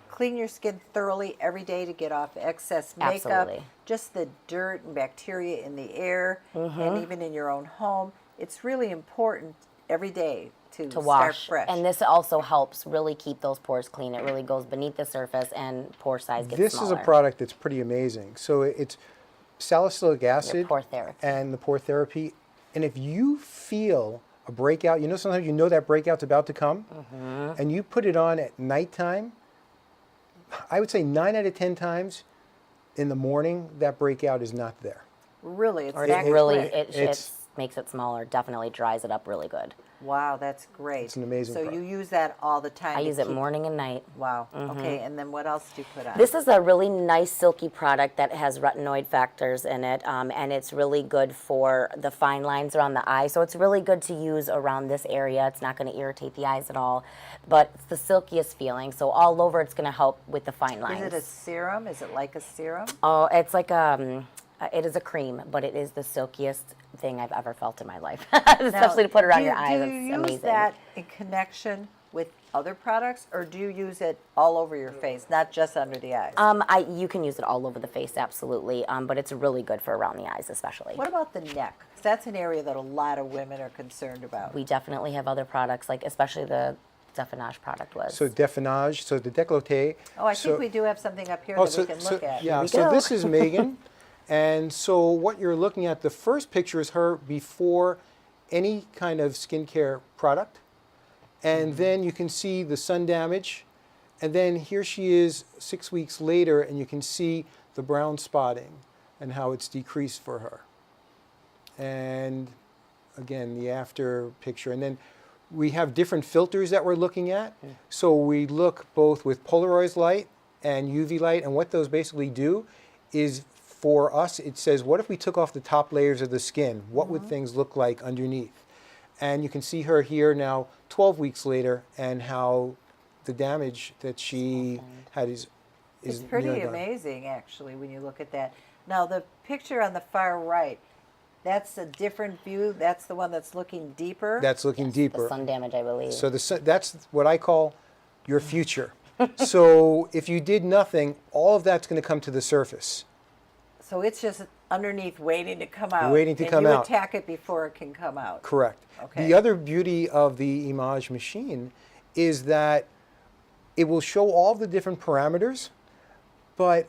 clean your skin thoroughly every day to get off excess makeup? Absolutely. Just the dirt and bacteria in the air, and even in your own home. It's really important every day to start wash. fresh. And this also helps really keep those pores clean. It really goes beneath the surface and pore size gets This smaller. is a product that's pretty amazing. So it's salicylic acid pore therapy. and the pore therapy. And if you feel a breakout, sometimes you know that breakout's about to come, and you put it on at nighttime, I would say 9 out of 10 times in the morning, that breakout is not there. Really? It's Or that it makes it smaller, definitely dries it up really good. Wow, that's great. It's an amazing So product. you use that all the time? I to use it keep- morning and night. Wow. Okay, and then what else do you put on? This is a really nice silky product that has retinoid factors in it, and it's really good for the fine lines around the eye. So it's really good to use around this area. It's not going to irritate the eyes at all, but it's the silkiest feeling. So all over, it's going to help with the fine lines. Is it a serum? Is it like a serum? Oh, it's like it is a cream, but it is the silkiest thing I've ever felt in my life. Especially to put around your eyes. Do It's you amazing. use that in connection with other products, or do you use it all over your face, not just under the eyes? You can use it all over the face, absolutely, but it's really good for around the eyes, especially. What about the neck? 'Cause that's an area that a lot of women are concerned about. We definitely have other products, like especially the Definage product was. So Definage, so the décolleté. Oh, I think we do have something up here that we can look at. Yeah, so this is Megan. And so what you're looking at, the first picture is her before any kind of skincare product. And then you can see the sun damage. And then here she is 6 weeks later, and you can see the brown spotting and how it's decreased for her. And again, the after picture. And then we have different filters that we're looking at. So we look both with polarized light and UV light. And what those basically do is, for us, it says, what if we took off the top layers of the skin? What would things look like underneath? And you can see her here now 12 weeks later, and how the damage that she had is It's pretty nearly gone. amazing, actually, when you look at that. Now, the picture on the far right, that's a different view. That's the one that's looking deeper. That's looking deeper. The sun damage, I believe. So that's what I call your future. So if you did nothing, all of that's going to come to the surface. So it's just underneath waiting to come out. Waiting to come and you out. attack it before it can come out. Correct. Okay. The other beauty of the Image machine is that it will show all the different parameters, but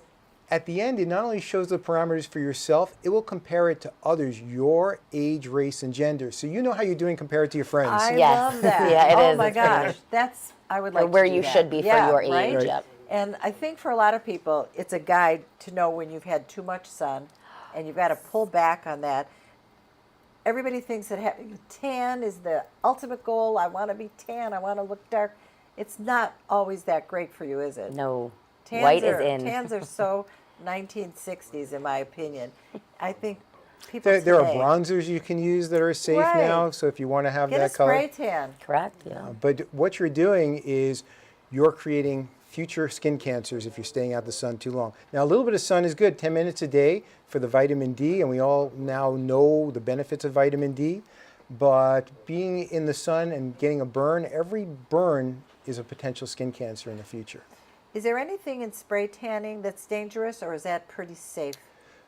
at the end, it not only shows the parameters for yourself, it will compare it to others, your age, race, and gender. So you know how you're doing compared to your friends. I Yes. love that. Yeah, it oh is. my It's pretty gosh, nice. that's I would like where to do you that. should be for Yeah, your age. right? Yep. And I think for a lot of people, it's a guide to know when you've had too much sun, and you've got to pull back on that. Everybody thinks that having a tan is the ultimate goal. I want to be tan. I want to look dark. It's not always that great for you, is it? No. Tans White are, is in. Tans are so 1960s, in my opinion. I think people There are today- bronzers you can use that are safe Right. now, so if you want to have Get that a color. spray tan. Correct, yeah. But what you're doing is you're creating future skin cancers if you're staying out in the sun too long. Now, a little bit of sun is good, 10 minutes a day for the vitamin D, and we all now know the benefits of vitamin D. But being in the sun and getting a burn, every burn is a potential skin cancer in the future. Is there anything in spray tanning that's dangerous, or is that pretty safe?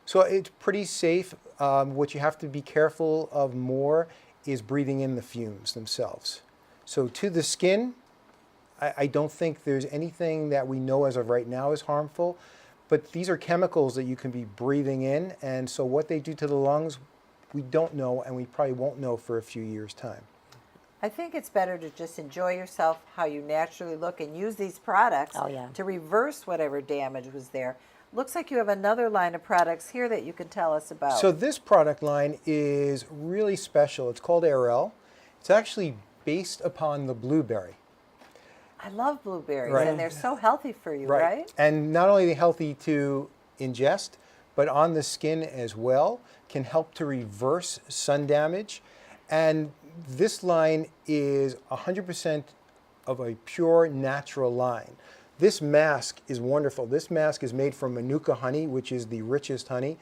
So it's pretty safe. What you have to be careful of more is breathing in the fumes themselves. So to the skin, I don't think there's anything that we know as of right now is harmful, but these are chemicals that you can be breathing in, and so what they do to the lungs, we don't know, and we probably won't know for a few years' time. I think it's better to just enjoy yourself, how you naturally look, and use these products to reverse whatever damage was there. Looks like you have another line of products here that you can tell us about. So this product line is really special. It's called Arel. It's actually based upon the blueberry. I love blueberries, Right. and they're so healthy for you, right? And not only are they healthy to ingest, but on the skin as well, can help to reverse sun damage. And this line is 100% of a pure natural line. This mask is wonderful. This mask is made from Manuka honey, which is the richest honey.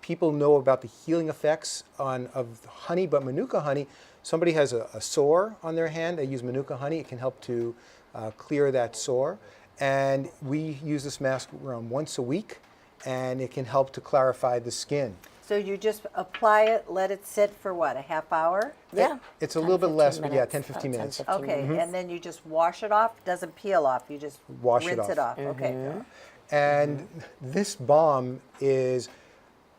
People know about the healing effects of honey, but Manuka honey, somebody has a sore on their hand, they use Manuka honey. It can help to clear that sore. And we use this mask around once a week, and it can help to clarify the skin. So you just apply it, let it sit for what, a half hour? Yeah. It's a little bit less, but yeah, 10, 15 minutes. Okay, and then you just wash it off? Doesn't peel off, you just Wash rinse it off. Okay. And this balm is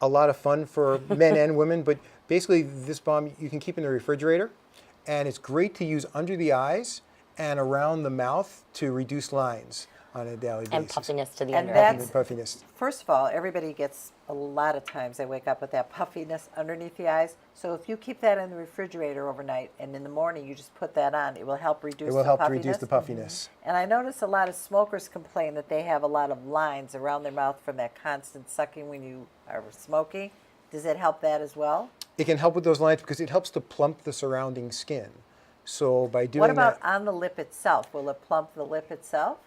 a lot of fun for men and women, but basically this balm you can keep in the refrigerator, and it's great to use under the eyes and around the mouth to reduce lines on a daily basis. And puffiness to the And under that's, eyes. Puffiness. first of all, everybody gets, a lot of times they wake up with that puffiness underneath the eyes. So if you keep that in the refrigerator overnight and in the morning you just put that on, it will help reduce the puffiness. It will help to reduce the puffiness. And I notice a lot of smokers complain that they have a lot of lines around their mouth from that constant sucking when you are smoking. Does it help that as well? It can help with those lines because it helps to plump the surrounding skin. So by doing What about that, on the lip itself? Will it plump the lip itself?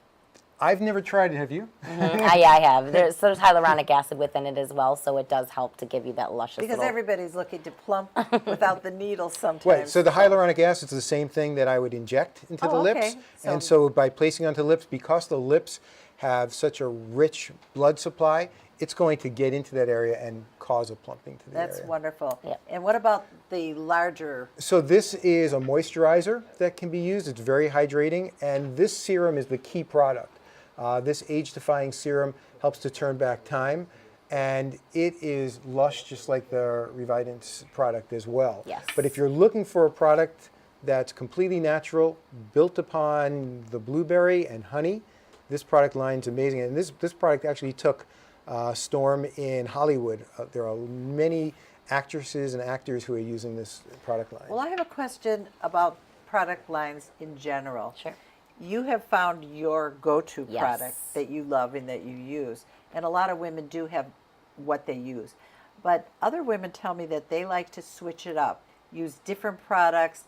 I've never tried it, have you? I have. There's hyaluronic acid within it as well, so it does help to give you that luscious Because little... everybody's looking to plump without the needle sometimes. Right, so the hyaluronic acid is the same thing that I would inject into the lips. Okay. And so by placing onto the lips, because the lips have such a rich blood supply, it's going to get into that area and cause a plumping to the area. That's wonderful. And what about the larger? So this is a moisturizer that can be used. It's very hydrating, and this serum is the key product. This age-defying serum helps to turn back time, and it is lush just like the Revidence product as well. Yes. But if you're looking for a product that's completely natural, built upon the blueberry and honey, this product line is amazing. And this product actually took storm in Hollywood. There are many actresses and actors who are using this product line. Well, I have a question about product lines in general. Sure. You have found your go-to Yes. product that you love and that you use. And a lot of women do have what they use. But other women tell me that they like to switch it up, use different products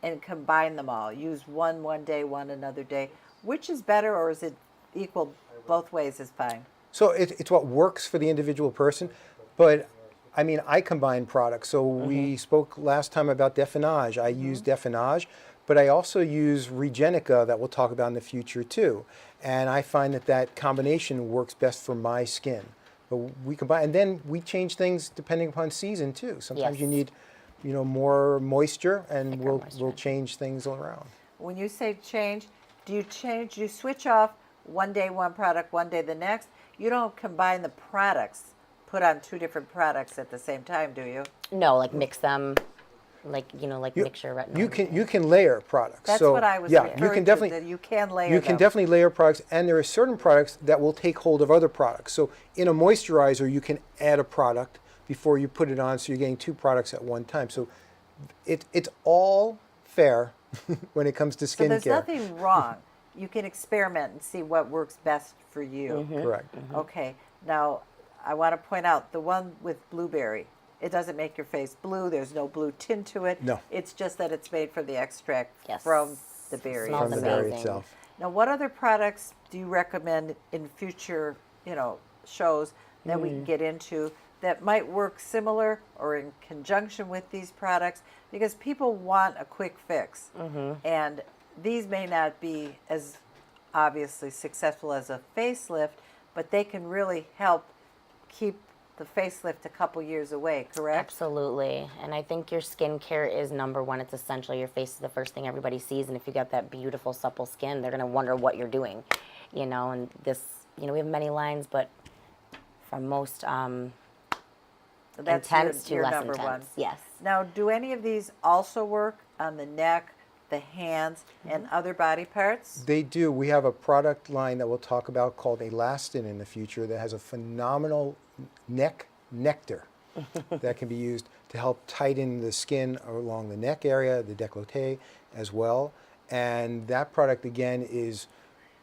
and combine them all. Use one day, one another day. Which is better, or is it equal both ways is fine? So it's what works for the individual person, but I mean, I combine products. So we spoke last time about Definage. I use Definage, but I also use Regenica that we'll talk about in the future too. And I find that that combination works best for my skin. But we combine, and then we change things depending upon season too. Sometimes you need, more moisture, and we'll change things around. When you say change, do you switch off one day one product, one day the next? You don't combine the products, put on two different products at the same time, do you? No, like mix them, mix your retinol. You can layer products. That's so, what I was yeah, referring you can to, definitely that you can layer You can them. definitely layer products, and there are certain products that will take hold of other products. So in a moisturizer, you can add a product before you put it on, so you're getting two products at one time. So it's all fair when it comes to skincare. So there's nothing wrong. You can experiment and see what works best for you. Correct. Okay. Now, I want to point out the one with blueberry. It doesn't make your face blue. There's no blue tint to it. No. It's just that it's made from the extract Yes. from the berry. Smells From the berry amazing. itself. Now, what other products do you recommend in future, shows that we can get into that might work similar or in conjunction with these products? Because people want a quick fix, and these may not be as obviously successful as a facelift, but they can really help keep the facelift a couple years away, correct? Absolutely. And I think your skincare is number one. It's essential. Your face is the first thing everybody sees. And if you got that beautiful, supple skin, they're going to wonder what you're doing. And this, we have many lines, but from most So that's intense to your less number intense. one. Yes. Now, do any of these also work on the neck, the hands, and other body parts? They do. We have a product line that we'll talk about called Elastin in the future that has a phenomenal neck nectar that can be used to help tighten the skin along the neck area, the décolleté as well. And that product, again, is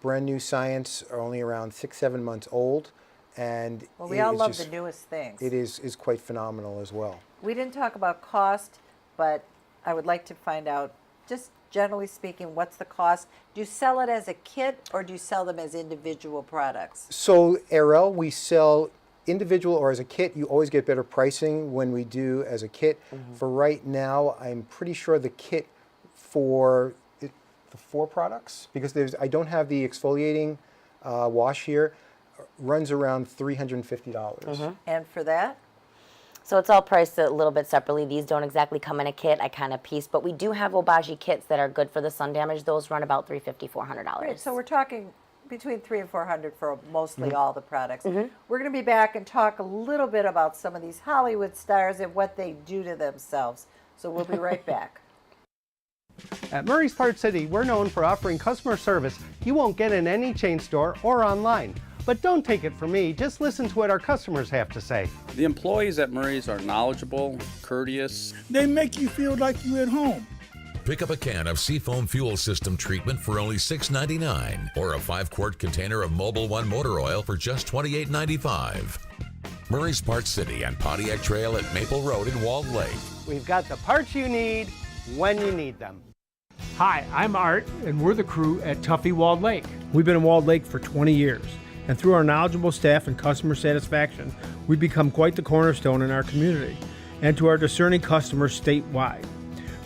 brand new science, are only around 6-7 months old. And well, we all love the newest things. It is quite phenomenal as well. We didn't talk about cost, but I would like to find out, just generally speaking, what's the cost? Do you sell it as a kit or do you sell them as individual products? So, Arel, we sell individual or as a kit. You always get better pricing when we do as a kit. For right now, I'm pretty sure the kit for the 4 products, because I don't have the exfoliating wash here, runs around $350. And for that? So it's all priced a little bit separately. These don't exactly come in a kit. I kind of piece, but we do have Obagi kits that are good for the sun damage. Those run about $350, $400. Great. So we're talking between $300 and $400 for mostly all the products. We're going to be back and talk a little bit about some of these Hollywood stars and what they do to themselves. So we'll be right back. At Murray's Part City, we're known for offering customer service you won't get in any chain store or online. But don't take it from me, just listen to what our customers have to say. The employees at Murray's are knowledgeable, courteous. They make you feel like you're at home. Pick up a can of Seafoam Fuel System treatment for only $6.99 or a 5-quart container of Mobil 1 motor oil for just $28.95. Murray's Part City and Pontiac Trail at Maple Road in Walled Lake. We've got the parts you need when you need them. Hi, I'm Art, and we're the crew at Tuffy Walled Lake. We've been in Walled Lake for 20 years, and through our knowledgeable staff and customer satisfaction, we've become quite the cornerstone in our community and to our discerning customers statewide.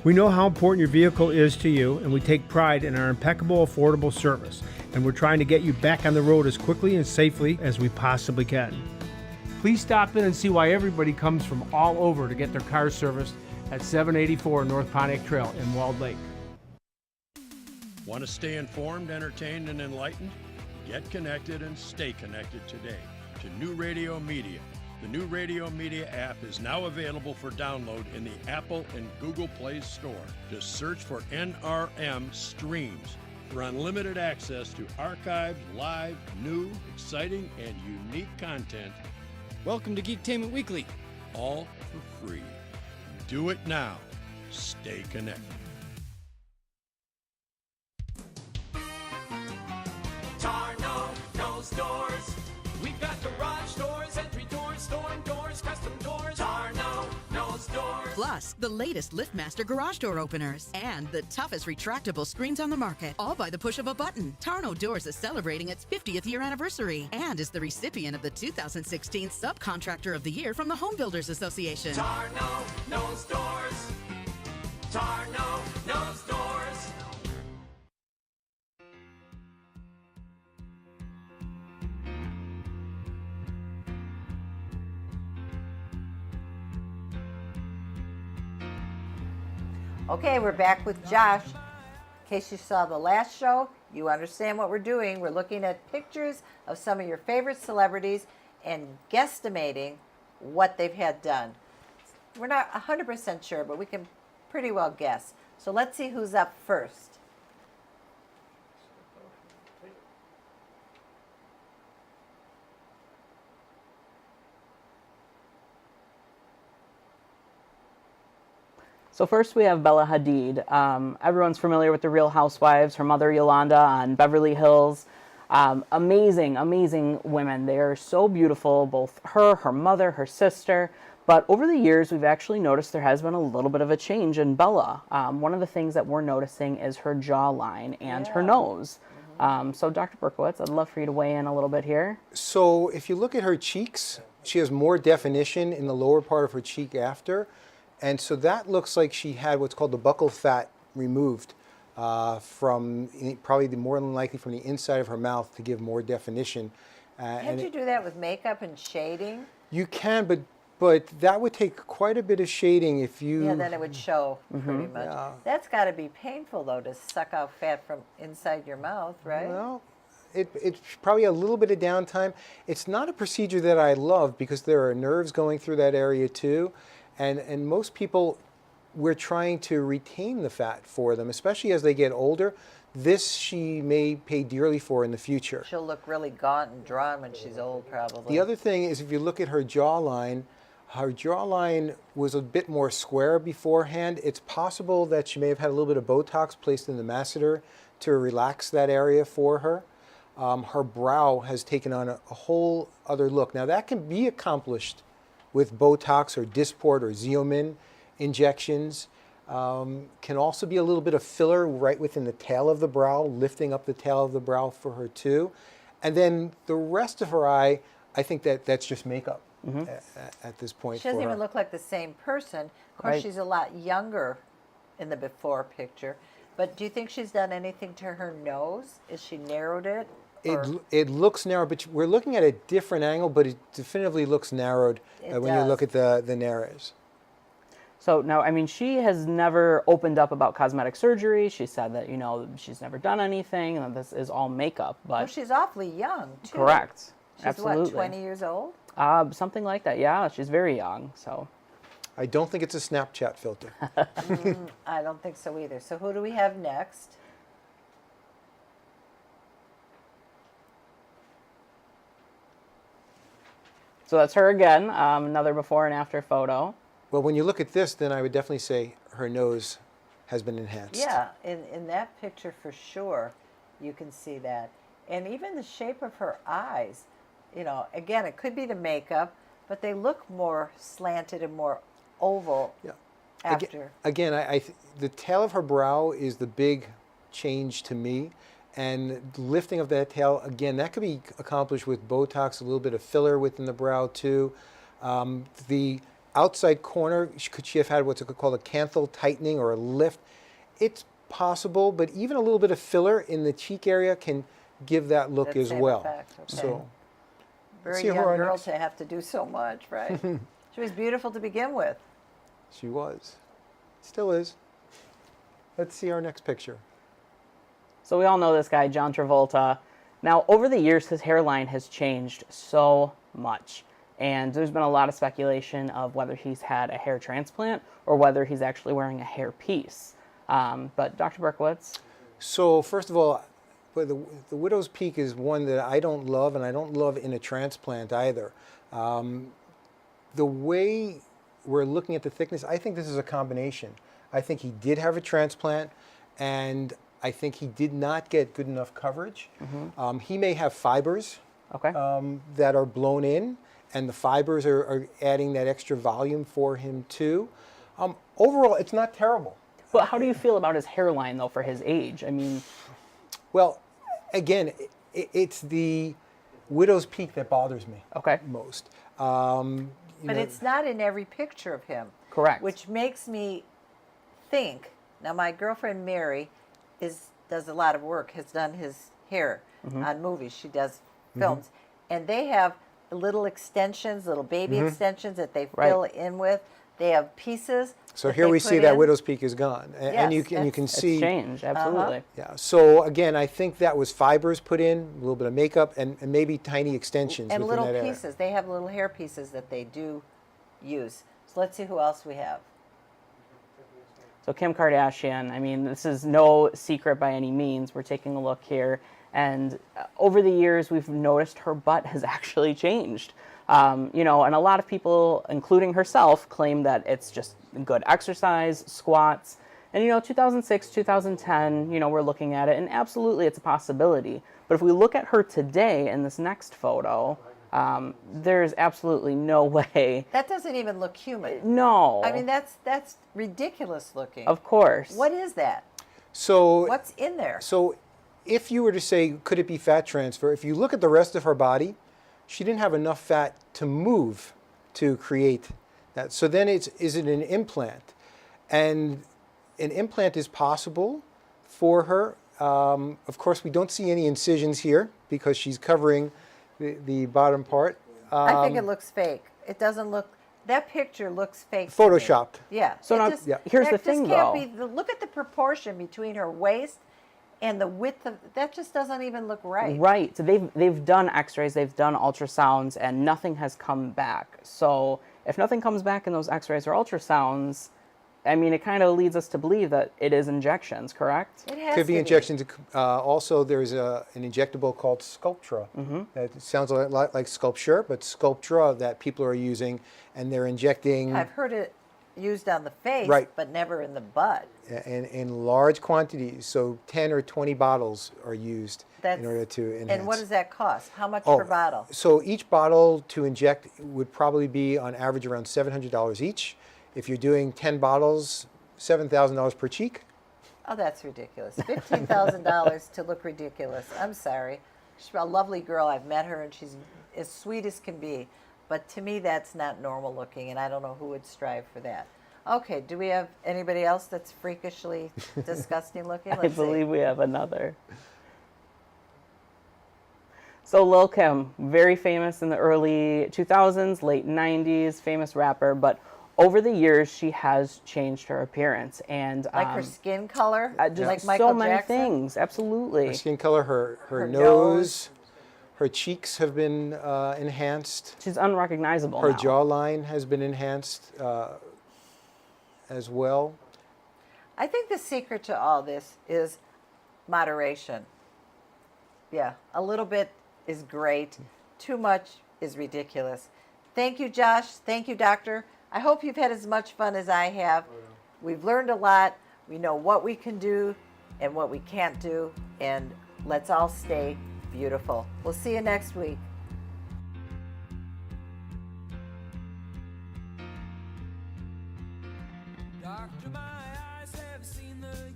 We know how important your vehicle is to you, and we take pride in our impeccable, affordable service, and we're trying to get you back on the road as quickly and safely as we possibly can. Please stop in and see why everybody comes from all over to get their cars serviced at 784 North Pontiac Trail in Walled Lake. Want to stay informed, entertained, and enlightened? Get connected and stay connected today to New Radio Media. The New Radio Media app is now available for download in the Apple and Google Play Store. Just search for NRM Streams for unlimited access to archived, live, new, exciting, and unique content. Welcome to Geektainment Weekly. All for free. Do it now. Stay connected. No stores. We've got garage doors, entry doors, storm doors, custom doors. No stores. Plus, the latest LiftMaster garage door openers and the toughest retractable screens on the market, all by the push of a button. Tarno Doors is celebrating its 50th year anniversary and is the recipient of the 2016 Subcontractor of the Year from the Home Builders Association. Tarno knows doors. Tarno knows doors. Okay, we're back with Josh. In case you saw the last show, you understand what we're doing. We're looking at pictures of some of your favorite celebrities and guesstimating what they've had done. We're not 100% sure, but we can pretty well guess. So let's see who's up first. So first we have Bella Hadid. Everyone's familiar with the Real Housewives, her mother Yolanda on Beverly Hills. Amazing, amazing women. They are so beautiful, both her mother, her sister. But over the years, we've actually noticed there has been a little bit of a change in Bella. One of the things that we're noticing is her jawline and her nose. So Dr. Berkowitz, I'd love for you to weigh in a little bit here. So if you look at her cheeks, she has more definition in the lower part of her cheek after. And so that looks like she had what's called the buccal fat removed from probably more than likely from the inside of her mouth to give more definition. Can't you do that with makeup and shading? You can, but that would take quite a bit of shading if you... Yeah, then it would show pretty much. Yeah. That's got to be painful, though, to suck out fat from inside your mouth, right? Well, it's probably a little bit of downtime. It's not a procedure that I love because there are nerves going through that area, too. And most people we're trying to retain the fat for them, especially as they get older. This she may pay dearly for in the future. She'll look really gaunt and drawn when she's old, probably. The other thing is, if you look at her jawline was a bit more square beforehand. It's possible that she may have had a little bit of Botox placed in the masseter to relax that area for her. Her brow has taken on a whole other look. Now that can be accomplished with Botox or Dysport or Xeomin injections. Can also be a little bit of filler right within the tail of the brow, lifting up the tail of the brow for her too. And then the rest of her eye, I think that's just makeup at this point. She doesn't for even her. look like the same person. Of course, Right. she's a lot younger in the before picture. But do you think she's done anything to her nose? Is she narrowed it? It looks narrow, but we're looking at a different angle, but it definitively looks narrowed when you look at the narrows. So now, I mean, she has never opened up about cosmetic surgery. She said that, she's never done anything, and that this is all makeup. But Well, she's awfully young, too. correct. She's Absolutely. what, 20 years old? Something like that. Yeah, she's very young. So I don't think it's a Snapchat filter. I don't think so either. So who do we have next? So that's her again. Another before and after photo. Well, when you look at this, then I would definitely say her nose has been enhanced. Yeah, in that picture for sure, you can see that. And even the shape of her eyes, again, it could be the makeup, but they look more slanted and more oval after. Again, the tail of her brow is the big change to me. And lifting of that tail, again, that could be accomplished with Botox, a little bit of filler within the brow too. The outside corner, could she have had what's called a canthal tightening or a lift? It's possible, but even a little bit of filler in the cheek area can give that look as same well. effect, okay. So, Very see young who our girl next- to have to do so much, right? She was beautiful to begin with. She was. Still is. Let's see our next picture. So we all know this guy, John Travolta. Now, over the years, his hairline has changed so much. And there's been a lot of speculation of whether he's had a hair transplant or whether he's actually wearing a hair piece. But Dr. Berkowitz? So first of all, the widow's peak is one that I don't love, and I don't love in a transplant either. The way we're looking at the thickness, I think this is a combination. I think he did have a transplant, and I think he did not get good enough coverage. He may have fibers that are blown in, and the fibers are adding that extra volume for him too. Overall, it's not terrible. But how do you feel about his hairline, though, for his age? I mean... Well, again, it's the widow's peak that bothers me most. But it's not in every picture of him. Correct. Which makes me think, now my girlfriend Mary does a lot of work, has done his hair on movies. She does films. And they have little extensions, little baby extensions that they fill in with. They have pieces. So here we see that widow's peak is gone, and you can see it's changed, absolutely. Yeah. So again, I think that was fibers put in, a little bit of makeup, and maybe tiny extensions And within little that pieces. They have little hair pieces that they do use. So let's see who else we have. So Kim Kardashian, I mean, this is no secret by any means. We're taking a look here. And over the years, we've noticed her butt has actually changed. And a lot of people, including herself, claim that it's just good exercise, squats. And, 2006, 2010, we're looking at it, and absolutely it's a possibility. But if we look at her today in this next photo, there's absolutely no way. That doesn't even look human. No. I mean, that's ridiculous looking. Of course. What is that? So what's in there? So if you were to say, could it be fat transfer? If you look at the rest of her body, she didn't have enough fat to move to create that. So then is it an implant? And an implant is possible for her. Of course, we don't see any incisions here because she's covering the bottom part. I think it looks fake. It doesn't look. That picture looks fake. Photoshopped. To me. Yeah. So now, here's the thing, though. Look at the proportion between her waist and the width of that. Just doesn't even look right. Right. So they've done X-rays, they've done ultrasounds, and nothing has come back. So if nothing comes back in those X-rays or ultrasounds, I mean, it kind of leads us to believe that it is injections, correct? It has Could be to injections. Also, there's an injectable called Sculptra. It sounds a lot like Sculpture, but Sculptra that people are using, and they're injecting. I've heard it used on the face, Right. but never in the butt. in large quantities. So 10 or 20 bottles are used in order to enhance. And what does that cost? How much Oh, per bottle? So each bottle to inject would probably be on average around $700 each. If you're doing 10 bottles, $7,000 per cheek. Oh, that's ridiculous. $15,000 to look ridiculous. I'm sorry. She's a lovely girl. I've met her, and she's as sweet as can be. But to me, that's not normal looking, and I don't know who would strive for that. Okay, do we have anybody else that's freakishly disgusting looking? I believe we have another. So Lil' Kim, very famous in the early 2000s, late 90s, famous rapper, but over the years she has changed her appearance and like her skin color, just like Michael so many Jackson? things, absolutely. Her skin color, her nose, her cheeks have been enhanced. She's unrecognizable Her now. jawline has been enhanced as well. I think the secret to all this is moderation. Yeah, a little bit is great. Too much is ridiculous. Thank you, Josh. Thank you, Doctor. I hope you've had as much fun as I have. We've learned a lot. We know what we can do and what we can't do. And let's all stay beautiful. We'll see you next week. Doctor, my eyes have seen the